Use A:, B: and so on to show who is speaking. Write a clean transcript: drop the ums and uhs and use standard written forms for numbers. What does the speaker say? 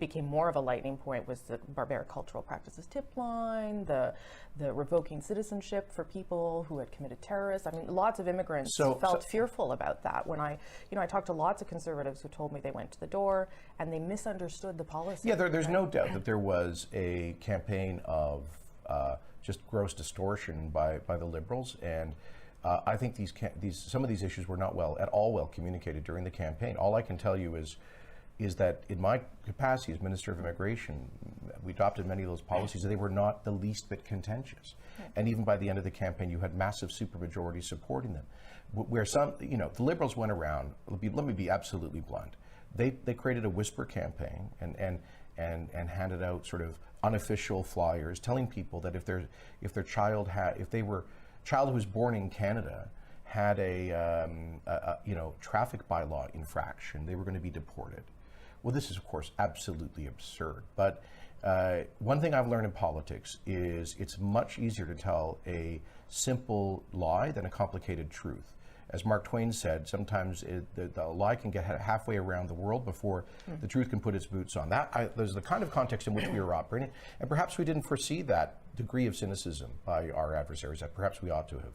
A: became more of a lightning point was the barbaric cultural practices tip line, the revoking citizenship for people who had committed terrorists. I mean, lots of immigrants felt fearful about that. When I talked to lots of conservatives who told me they went to the door and they misunderstood the policy.
B: Yeah, there's no doubt that there was a campaign of just gross distortion by the Liberals, and I think some of these issues were not at all well communicated during the campaign. All I can tell you is that in my capacity as Minister of Immigration, we adopted many of those policies. They were not the least bit contentious. Right. And even by the end of the campaign, you had massive supermajorities supporting them. Where the Liberals went around, let me be absolutely blunt, they created a whisper campaign and handed out sort of unofficial flyers telling people that if their child who was born in Canada had a traffic bylaw infraction, they were going to be deported. Well, this is, of course, absolutely absurd. But one thing I've learned in politics is it's much easier to tell a simple lie than a complicated truth. As Mark Twain said, sometimes the lie can get halfway around the world before the truth can put its boots on. There's the kind of context in which we were operating, and perhaps we didn't foresee that degree of cynicism by our adversaries that perhaps we ought to have.